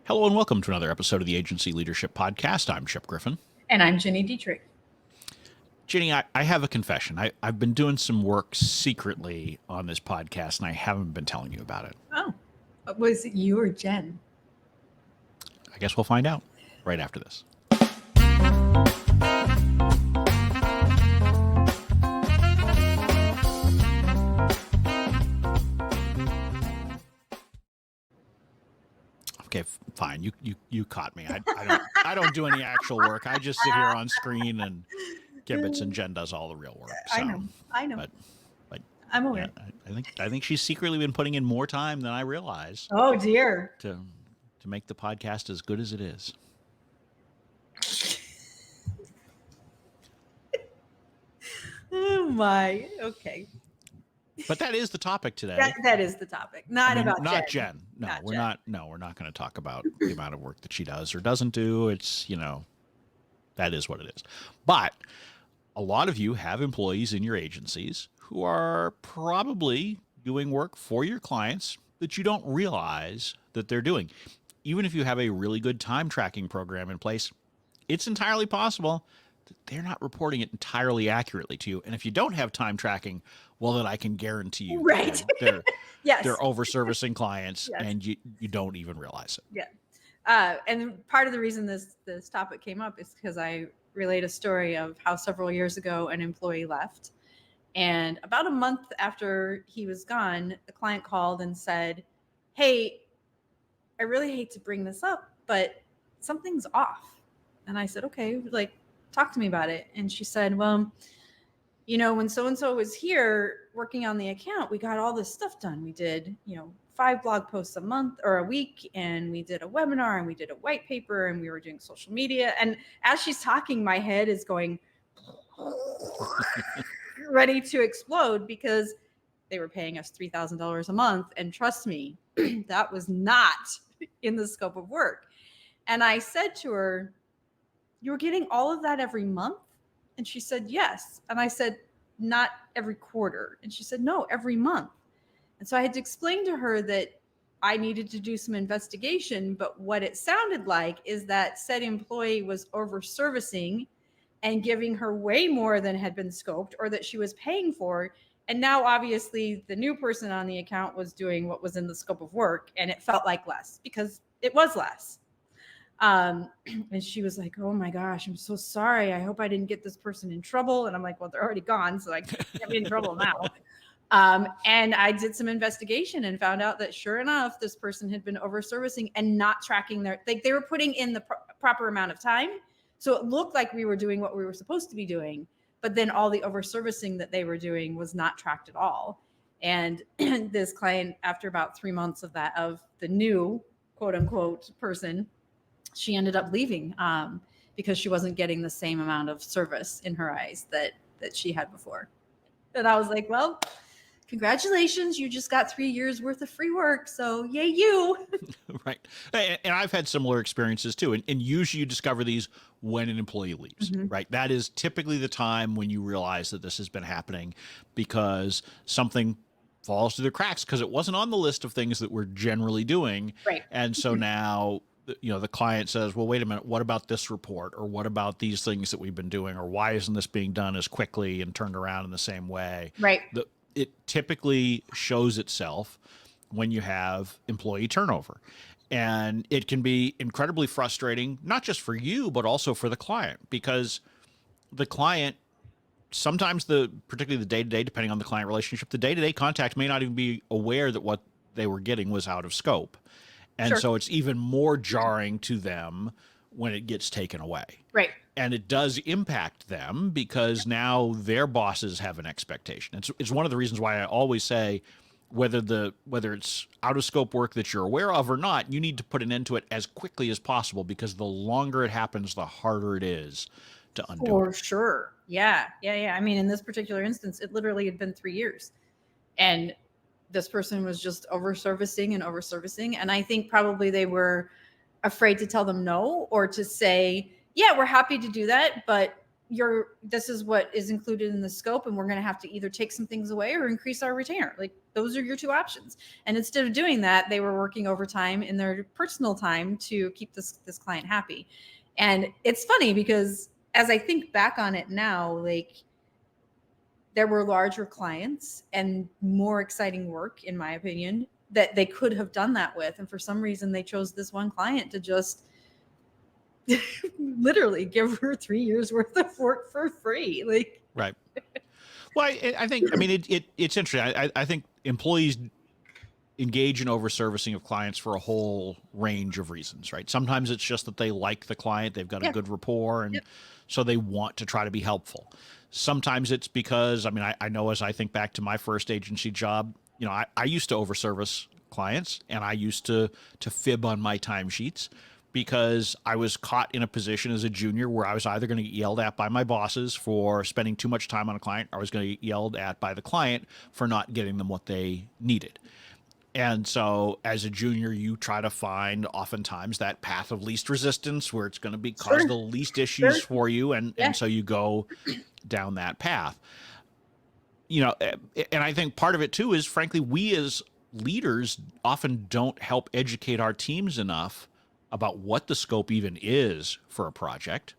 Hello and welcome to another episode of the Agency Leadership Podcast. I'm Chip Griffin. And I'm Ginny Dietrich. Ginny, I have a confession. I've been doing some work secretly on this podcast, and I haven't been telling you about it. Oh, was it you or Jen? I guess we'll find out right after this. Okay, fine. You caught me. I don't do any actual work. I just sit here on screen and Gibbets, and Jen does all the real work. So, I know. But I'm aware. Yeah, I think she's secretly been putting in more time than I realize. Oh dear. To make the podcast as good as it is. Oh my. Okay. But that is the topic today. That is the topic. Not Jen. No, we're not going to talk about the amount of work that she does or doesn't do. It's, that is what it is. But a lot of you have employees in your agencies who are probably doing work for your clients that you don't realize that they're doing. Even if you have a really good time tracking program in place, it's entirely possible that they're not reporting it entirely accurately to you. And if you don't have time tracking, well, then I can guarantee you, right? They're yes. They're over-servicing clients, yes. And you don't even realize it. Yeah. And part of the reason this topic came up is because I relate a story of how several years ago an employee left. And about a month after he was gone, the client called and said, "Hey, I really hate to bring this up, but something's off." And I said, "Okay, talk to me about it." And she said, "Well, when so-and-so was here working on the account, we got all this stuff done. We did, 5 blog posts a month or a week, and we did a webinar, and we did a white paper, and we were doing social media." And as she's talking, my head is going ready to explode because they were paying us $3,000 a month. And trust me, that was not in the scope of work. And I said to her, "You were getting all of that every month?" And she said, "Yes." And I said, "Not every quarter?" And she said, "No, every month." And so I had to explain to her that I needed to do some investigation, but what it sounded like is that said employee was over-servicing and giving her way more than had been scoped or that she was paying for. And now obviously the new person on the account was doing what was in the scope of work, and it felt like less because it was less. And she was like, "Oh my gosh, I'm so sorry. I hope I didn't get this person in trouble." And I'm like, "Well, they're already gone, so I can't be in trouble now." And I did some investigation and found out that sure enough, this person had been over servicing and not tracking they were putting in the proper amount of time. So it looked like we were doing what we were supposed to be doing, but then all the over servicing that they were doing was not tracked at all. And this client, after about 3 months of the new quote unquote person, she ended up leaving because she wasn't getting the same amount of service in her eyes that she had before. And I was like, "Well, congratulations, you just got 3 years worth of free work. So yay you." Right. And I've had similar experiences too. And usually you discover these when an employee leaves, Mm-hmm. right? That is typically the time when you realize that this has been happening because something falls through the cracks because it wasn't on the list of things that we're generally doing. Right. And so now, the client says, "Well, wait a minute, what about this report? Or what about these things that we've been doing? Or why isn't this being done as quickly and turned around in the same way?" Right. It typically shows itself when you have employee turnover. And it can be incredibly frustrating, not just for you, but also for the client, because the client, sometimes particularly the day-to-day, depending on the client relationship, the day-to-day contact may not even be aware that what they were getting was out of scope. And Sure. so it's even more jarring to them when it gets taken away. Right. And it does impact them because now their bosses have an expectation. It's one of the reasons why I always say, whether it's out of scope work that you're aware of or not, you need to put an end to it as quickly as possible, because the longer it happens, the harder it is to undo. For sure. Yeah. I mean, in this particular instance, it literally had been 3 years, and this person was just over servicing. And I think probably they were afraid to tell them no, or to say, "Yeah, we're happy to do that, but this is what is included in the scope, and we're going to have to either take some things away or increase our retainer. Like, those are your two options. And instead of doing that, they were working overtime in their personal time to keep this client happy. And it's funny because as I think back on it now, like, there were larger clients and more exciting work, in my opinion, that they could have done that with. And for some reason, they chose this one client to just literally give her 3 years worth of work for free. Like, right. Well, I think, I mean, it's interesting. I think employees engage in overservicing of clients for a whole range of reasons, right? Sometimes it's just that they like the client, they've got a good rapport, and so they want to try to be helpful. Sometimes it's because, I mean, I know as I think back to my first agency job, you know, I used to overservice clients, and I used to fib on my timesheets because I was caught in a position as a junior where I was either going to get yelled at by my bosses for spending too much time on a client, or I was going to get yelled at by the client for not getting them what they needed. And so as a junior, you try to find oftentimes that path of least resistance where it's going to be cause the least issues for you. And so you go down that path, you know, and I think part of it too is, frankly, we as leaders often don't help educate our teams enough about what the scope even is for a project,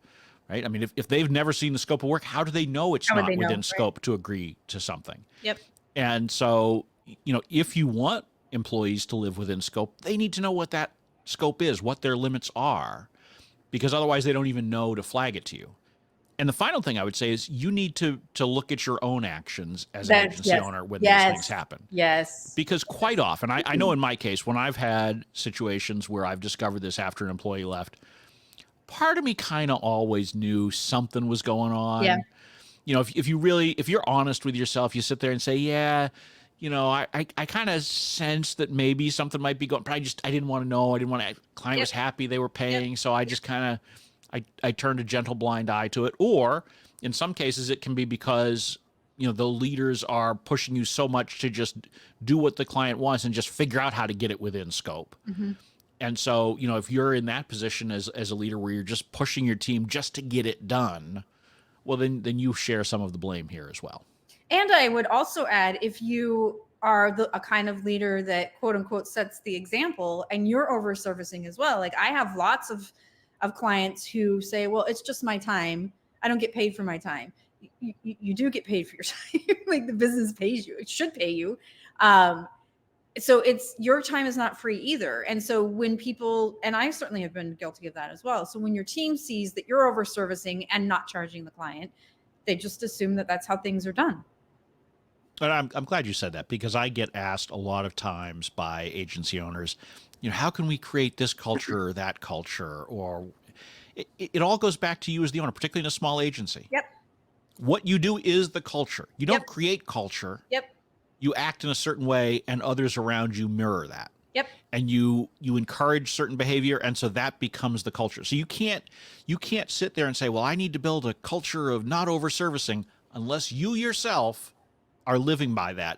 right? I mean, if they've never seen the scope of work, how do they know it's not within scope to agree to something? And so, you know, if you want employees to live within scope, they need to know what that scope is, what their limits are, because otherwise they don't even know to flag it to you. And the final thing I would say is you need to look at your own actions as an agency owner when these things happen. Because quite often, I know in my case, when I've had situations where I've discovered this after an employee left, part of me kind of always knew something was going on. You know, if you're honest with yourself, you sit there and say, yeah, you know, I kind of sensed that maybe something might be going, but I didn't want to know. I didn't want to, client was happy they were paying. So I just kind of, I turned a gentle blind eye to it. Or in some cases, it can be because, you know, the leaders are pushing you so much to just do what the client wants and just figure out how to get it within scope. And so, you know, if you're in that position as a leader where you're just pushing your team just to get it done, well, then you share some of the blame here as well. And I would also add, if you are a kind of leader that quote unquote sets the example and you're over servicing as well. Like, I have lots of clients who say, well, it's just my time. I don't get paid for my time. You do get paid for your time. Like, the business pays you. It should pay you. So it's, your time is not free either. And so when people, and I certainly have been guilty of that as well. So when your team sees that you're over servicing and not charging the client, they just assume that that's how things are done. But I'm glad you said that, because I get asked a lot of times by agency owners, you know, how can we create this culture or that culture? Or it all goes back to you as the owner, particularly in a small agency. What you do is the culture. You don't create culture. You act in a certain way, and others around you mirror that. And you encourage certain behavior, and so that becomes the culture. So you can't sit there and say, well, I need to build a culture of not over servicing unless you yourself are living by that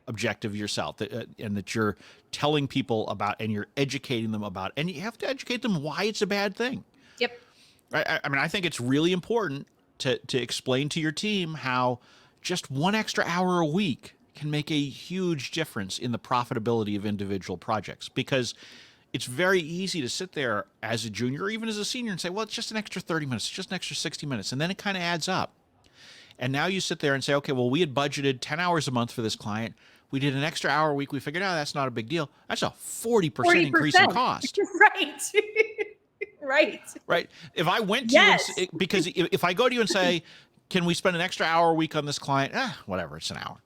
objective yourself, and that you're telling people about, and you're educating them about, and you have to educate them why it's a bad thing. I mean, I think it's really important to explain to your team how just one extra hour a week can make a huge difference in the profitability of individual projects, because it's very easy to sit there as a junior or even as a senior and say, well, it's just an extra 30 minutes, it's just an extra 60 minutes. And then it kind of adds up. And now you sit there and say, okay, well, we had budgeted 10 hours a month for this client. We did an extra hour a week. We figured out that's not a big deal. That's a 40% increase in cost. Right. If I went to you, because if I go to you and say, can we spend an extra hour a week on this client? Whatever, it's an hour.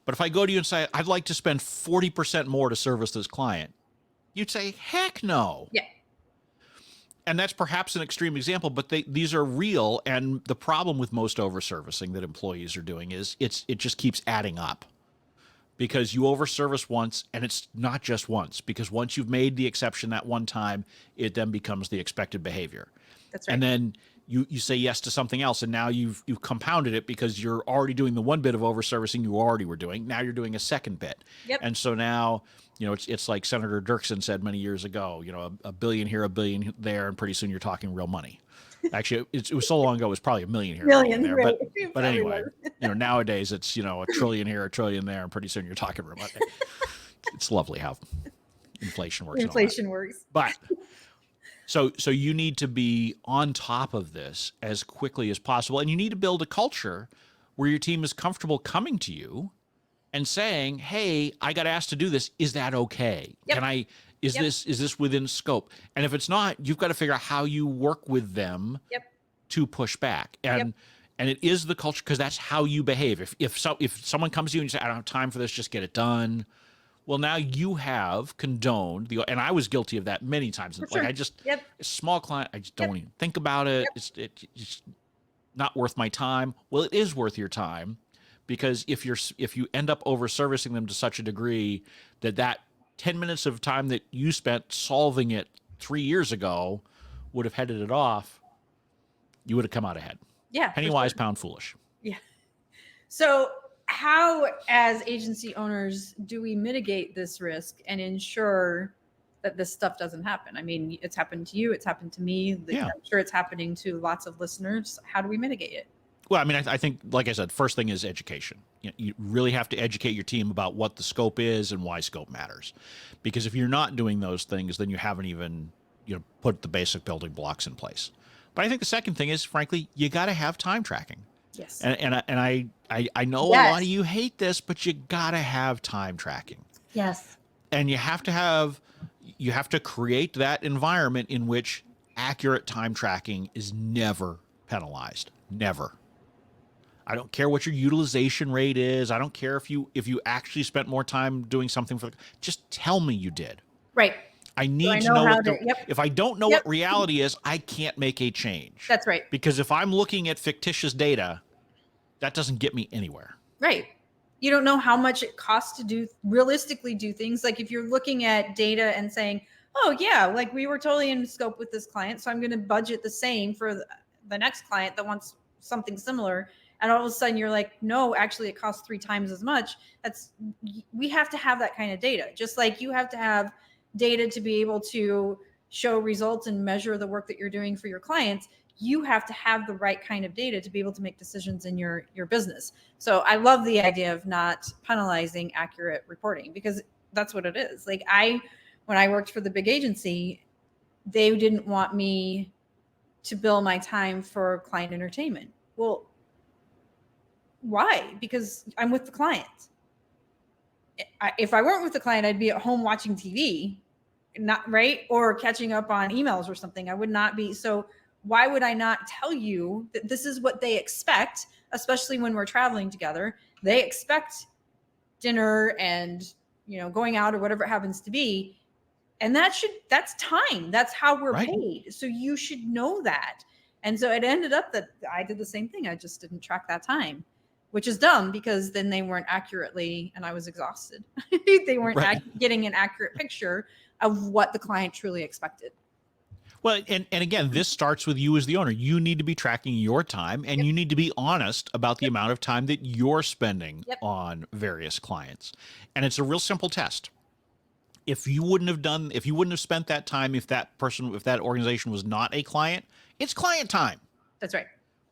But if I go to you and say, I'd like to spend 40% more to service this client, you'd say, heck no. And that's perhaps an extreme example, but these are real. And the problem with most overservicing that employees are doing is it just keeps adding up, because you overservice once, and it's not just once, because once you've made the exception that one time, it then becomes the expected behavior. And then you say yes to something else, and now you've compounded it because you're already doing the one bit of over servicing you already were doing. Now you're doing a second bit. Yep. And so now, it's like Senator Dirksen said many years ago, a billion here, a billion there, and pretty soon you're talking real money. Actually, it was so long ago, it was probably a million here, Million, there. right. But anyway, nowadays it's, a trillion here, a trillion there, and pretty soon you're talking real money. It's lovely how inflation works. Inflation works. But so you need to be on top of this as quickly as possible, and you need to build a culture where your team is comfortable coming to you and saying, "Hey, I got asked to do this. Is that okay? Yep. Can I? Is this within scope?" And if it's not, you've got to figure out how you work with them to push back. And it is the culture, because that's how you behave. If someone comes to you and you say, "I don't have time for this, just get it done," well, now you have condoned and I was guilty of that many times. Like, I just, a small client, I just don't even think about it. It's not worth my time. Well, it is worth your time, because if you end up over servicing them to such a degree that 10 minutes of time that you spent solving it 3 years ago would have headed it off, you would have come out ahead. Yeah. Penny wise, pound foolish. Yeah. So how, as agency owners, do we mitigate this risk and ensure that this stuff doesn't happen? I mean, it's happened to you, it's happened to me. I'm sure it's happening to lots of listeners. How do we mitigate it? Well, I mean, I think, like I said, first thing is education. You really have to educate your team about what the scope is and why scope matters. Because if you're not doing those things, then you haven't even put the basic building blocks in place. But I think the second thing is, frankly, you got to have time tracking. Yes. And I know a lot of you hate this, but you got to have time tracking. Yes. And you have to create that environment in which accurate time tracking is never penalized. Never. I don't care what your utilization rate is. I don't care if you actually spent more time doing something just tell me you did. Right. I need to know if I don't know what reality is, I can't make a change. That's right. Because if I'm looking at fictitious data, that doesn't get me anywhere. Right. You don't know how much it costs to realistically do things. Like if you're looking at data and saying, "Oh yeah, like we were totally in scope with this client, so I'm going to budget the same for the next client that wants something similar." And all of a sudden you're like, "No, actually it costs 3 times as much." We have to have that kind of data. Just like you have to have data to be able to show results and measure the work that you're doing for your clients. You have to have the right kind of data to be able to make decisions in your business. So I love the idea of not penalizing accurate reporting, because that's what it is. Like when I worked for the big agency, they didn't want me to bill my time for client entertainment. Well, why? Because I'm with the client. If I weren't with the client, I'd be at home watching TV, not right, or catching up on emails or something. I would not be. So why would I not tell you that this is what they expect, especially when we're traveling together? They expect dinner and going out or whatever it happens to be. And that's time. That's how we're paid. So you should know that. And so it ended up that I did the same thing. I just didn't track that time, which is dumb, because then they weren't accurately, and I was exhausted. They weren't getting an accurate picture of what the client truly expected. Well, and again, this starts with you as the owner. You need to be tracking your time, and you need to be honest about the amount of time that you're spending on various clients. And it's a real simple test. If you wouldn't have spent that time, if that organization was not a client, it's client time. That's right.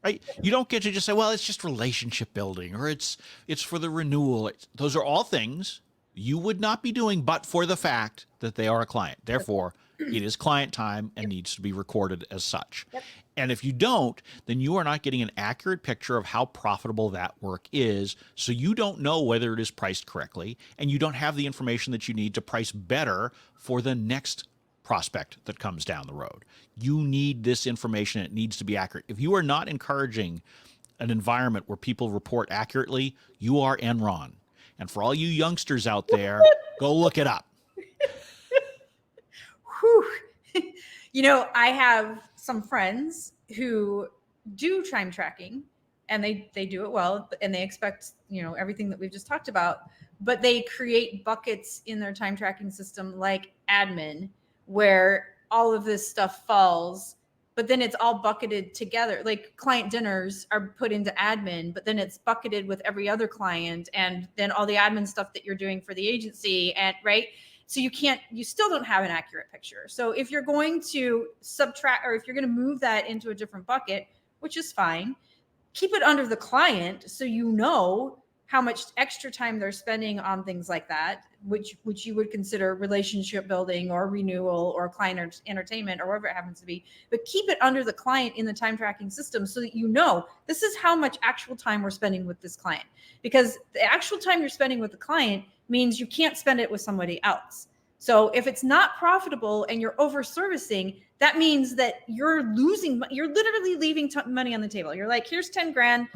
Right? You don't get to just say, well, it's just relationship building, or it's for the renewal. Those are all things you would not be doing but for the fact that they are a client. Therefore, it is client time and needs to be recorded as such. And if you don't, then you are not getting an accurate picture of how profitable that work is. So you don't know whether it is priced correctly, and you don't have the information that you need to price better for the next prospect that comes down the road. You need this information. It needs to be accurate. If you are not encouraging an environment where people report accurately, you are Enron. And for all you youngsters out there, go look it up. I have some friends who do time tracking, and they do it well, and they expect, everything that we've just talked about, but they create buckets in their time tracking system like admin, where all of this stuff falls, but then it's all bucketed together. Like client dinners are put into admin, but then it's bucketed with every other client and then all the admin stuff that you're doing for the agency. And right. So you still don't have an accurate picture. So if you're going to subtract, or if you're going to move that into a different bucket, which is fine, keep it under the client so you know how much extra time they're spending on things like that, which you would consider relationship building or renewal or client entertainment or whatever it happens to be. But keep it under the client in the time tracking system so that you know this is how much actual time we're spending with this client. Because the actual time you're spending with the client means you can't spend it with somebody else. So if it's not profitable and you're over servicing, that means that you're literally leaving money on the table. You're like, here's 10 grand,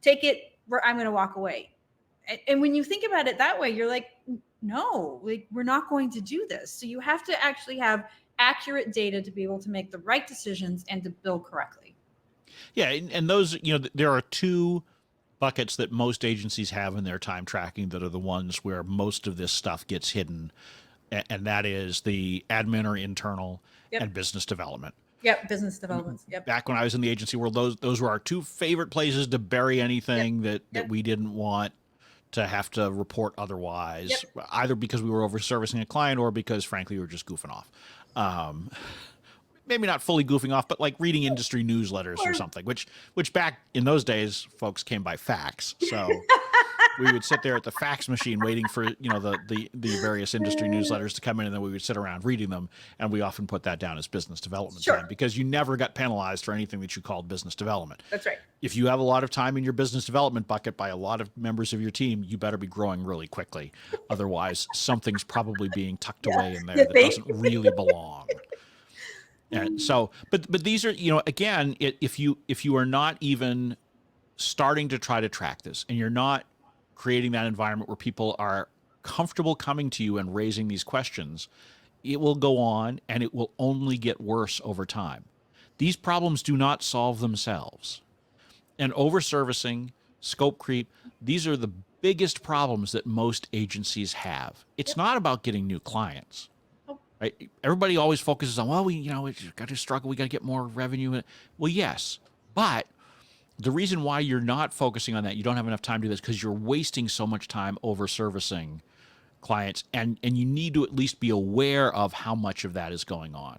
take it, I'm going to walk away. And when you think about it that way, you're like, no, like we're not going to do this. So you have to actually have accurate data to be able to make the right decisions and to bill correctly. Yeah. And those, there are two buckets that most agencies have in their time tracking that are the ones where most of this stuff gets hidden. And that is the admin or internal and business development. Yep, business development. Yep. Back when I was in the agency world, those were our two favorite places to bury anything that we didn't want to have to report otherwise, either because we were over servicing a client or because, frankly, we were just goofing off. Maybe not fully goofing off, but like reading industry newsletters or something, which back in those days, folks came by fax. So we would sit there at the fax machine waiting for, the various industry newsletters to come in, and then we would sit around reading them. And we often put that down as business development time because you never got penalized for anything that you called business development. That's right. If you have a lot of time in your business development bucket by a lot of members of your team, you better be growing really quickly. Otherwise, something's probably being tucked away in there that doesn't really belong. And so, but these are, again, if you are not even starting to try to track this, and you're not creating that environment where people are comfortable coming to you and raising these questions, it will go on and it will only get worse over time. These problems do not solve themselves. And overservicing, scope creep, these are the biggest problems that most agencies have. It's not about getting new clients. Right? Everybody always focuses on, well, we got to struggle, we got to get more revenue. Well, yes, but the reason why you're not focusing on that, you don't have enough time to do this, because you're wasting so much time over servicing clients, and you need to at least be aware of how much of that is going on.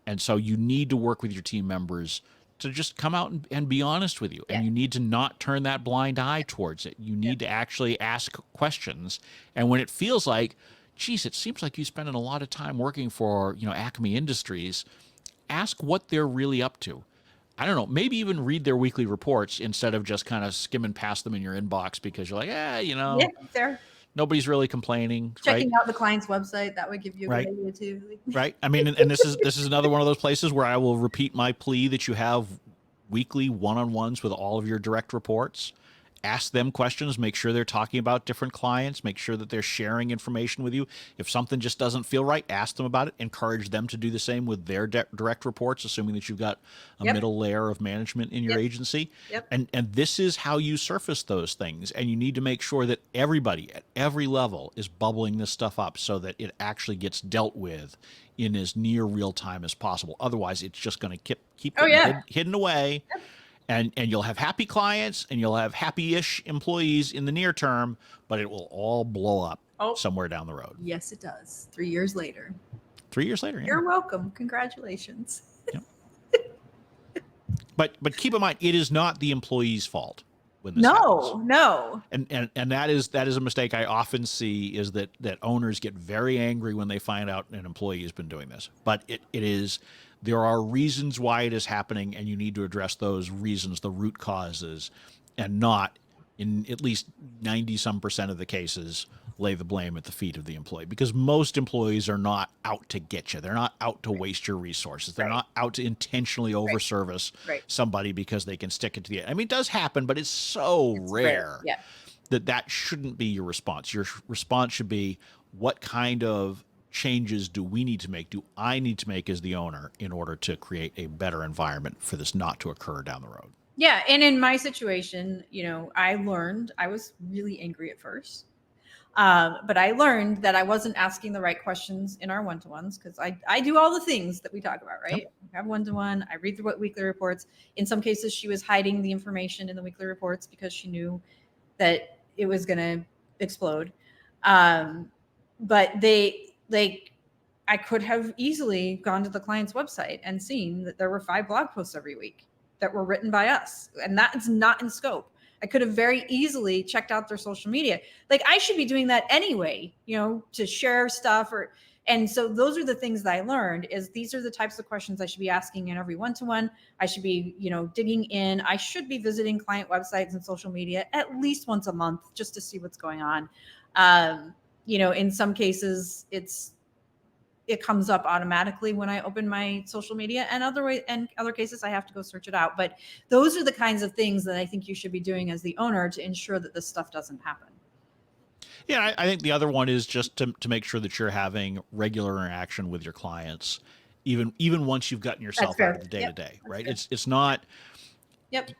And so you need to work with your team members to just come out and be honest with you. And you need to not turn that blind eye towards it. You need to actually ask questions. And when it feels like, geez, it seems like you're spending a lot of time working for, Acme Industries, ask what they're really up to. I don't know, maybe even read their weekly reports instead of just kind of skimming past them in your inbox because you're like, nobody's really complaining. Checking out the client's website, that would give you a good idea too. Right. I mean, and this is another one of those places where I will repeat my plea that you have weekly one-on-ones with all of your direct reports. Ask them questions, make sure they're talking about different clients, make sure that they're sharing information with you. If something just doesn't feel right, ask them about it. Encourage them to do the same with their direct reports, assuming that you've got a middle layer of management in your agency. And this is how you surface those things. And you need to make sure that everybody at every level is bubbling this stuff up so that it actually gets dealt with in as near real time as possible. Otherwise, it's just going to keep hidden away. And you'll have happy clients and you'll have happy-ish employees in the near term, but it will all blow up somewhere down the road. Yes, it does. 3 years later. 3 years later, You're welcome. Congratulations. But keep in mind, it is not the employee's fault when this happens. No. And that is a mistake I often see, is that owners get very angry when they find out an employee has been doing this. But it is... There are reasons why it is happening, and you need to address those reasons, the root causes, and not, in at least 90-some% of the cases, lay the blame at the feet of the employee. Because most employees are not out to get you. They're not out to waste your resources. They're not out to intentionally overservice somebody because they can stick it to the end. I mean, it does happen, but it's so rare that shouldn't be your response. Your response should be, what kind of changes do we need to make, do I need to make as the owner in order to create a better environment for this not to occur down the road? Yeah. And in my situation, I learned, I was really angry at first. But I learned that I wasn't asking the right questions in our one-to-ones, because I do all the things that we talk about, right? have one-to-one. I read the weekly reports. In some cases, she was hiding the information in the weekly reports because she knew that it was going to explode. But I could have easily gone to the client's website and seen that there were 5 blog posts every week that were written by us. And that's not in scope. I could have very easily checked out their social media. Like, I should be doing that anyway, to share stuff and so those are the things that I learned is these are the types of questions I should be asking in every one-to-one. I should be, digging in. I should be visiting client websites and social media at least once a month just to see what's going on. In some cases it comes up automatically when I open my social media, and other cases I have to go search it out. But those are the kinds of things that I think you should be doing as the owner to ensure that this stuff doesn't happen. Yeah, I think the other one is just to make sure that you're having regular interaction with your clients, even once you've gotten yourself out of the day-to-day, right? Fair. It's not. Yep.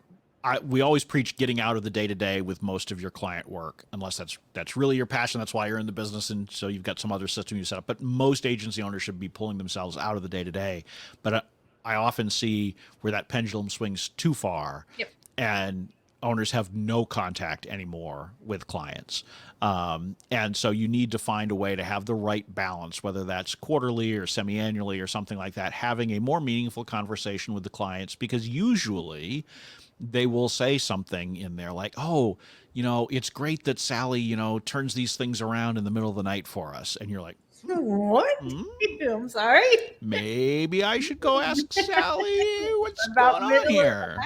We always preach getting out of the day-to-day with most of your client work, unless that's really your passion. That's why you're in the business, and so you've got some other system you set up. But most agency owners should be pulling themselves out of the day-to-day. But I often see where that pendulum swings too far, and owners have no contact anymore with clients. And so you need to find a way to have the right balance, whether that's quarterly or semi-annually or something like that, having a more meaningful conversation with the clients, because usually they will say something in there like, oh, it's great that Sally, turns these things around in the middle of the night for us. And you're like, what? I'm sorry. Maybe I should go ask Sally what's going on here.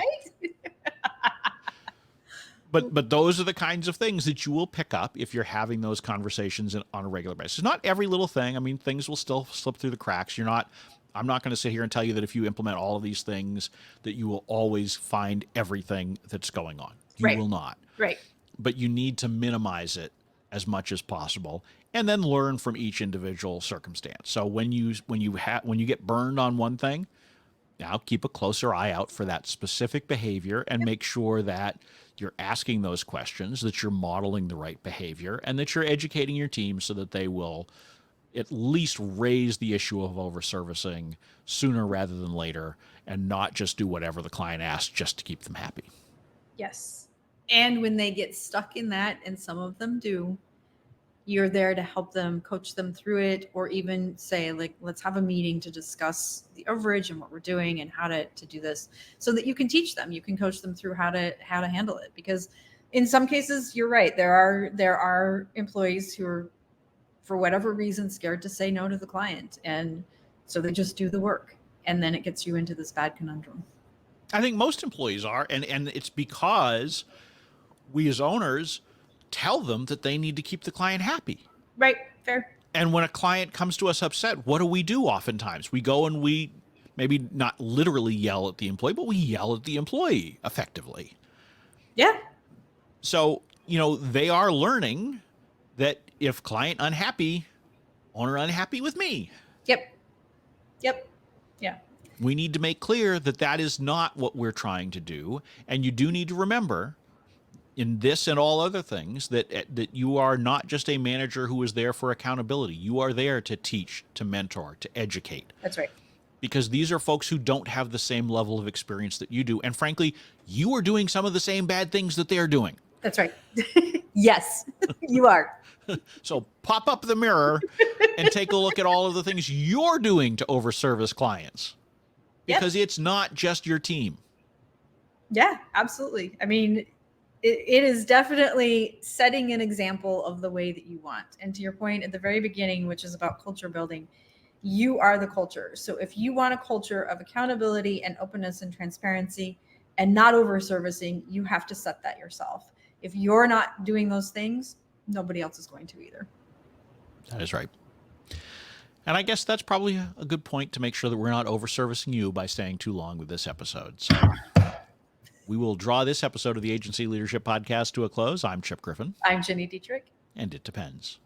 But those are the kinds of things that you will pick up if you're having those conversations on a regular basis. Not every little thing. I mean, things will still slip through the cracks. I'm not going to sit here and tell you that if you implement all of these things that you will always find everything that's going on. You will not. Right. But you need to minimize it as much as possible, and then learn from each individual circumstance. So when you get burned on one thing, now keep a closer eye out for that specific behavior and make sure that you're asking those questions, that you're modeling the right behavior, and that you're educating your team so that they will at least raise the issue of overservicing sooner rather than later, and not just do whatever the client asks just to keep them happy. Yes. And when they get stuck in that, and some of them do, you're there to help them, coach them through it, or even say, like, let's have a meeting to discuss the overage and what we're doing and how to do this, so that you can teach them, you can coach them through how to handle it. Because in some cases, you're right, there are employees who are, for whatever reason, scared to say no to the client, and so they just do the work, and then it gets you into this bad conundrum. I think most employees are, and it's because we as owners tell them that they need to keep the client happy. Right. Fair. And when a client comes to us upset, what do? Oftentimes we go and we maybe not literally yell at the employee, but we yell at the employee effectively. Yeah. So, they are learning that if client unhappy, owner unhappy with me. Yep. Yeah. We need to make clear that that is not what we're trying to do. And you do need to remember, in this and all other things, that you are not just a manager who is there for accountability. You are there to teach, to mentor, to educate. That's right. Because these are folks who don't have the same level of experience that you do. And frankly, you are doing some of the same bad things that they're doing. That's right. Yes, you are. So pop up the mirror and take a look at all of the things you're doing to overservice clients. Because it's not just your team. Yeah, absolutely. I mean, it is definitely setting an example of the way that you want. And to your point at the very beginning, which is about culture building, you are the culture. So if you want a culture of accountability and openness and transparency and not overservicing, you have to set that yourself. If you're not doing those things, nobody else is going to either. That is right. And I guess that's probably a good point to make sure that we're not overservicing you by staying too long with this episode. So we will draw this episode of the Agency Leadership Podcast to a close. I'm Chip Griffin. I'm Jenny Dietrich. And it depends.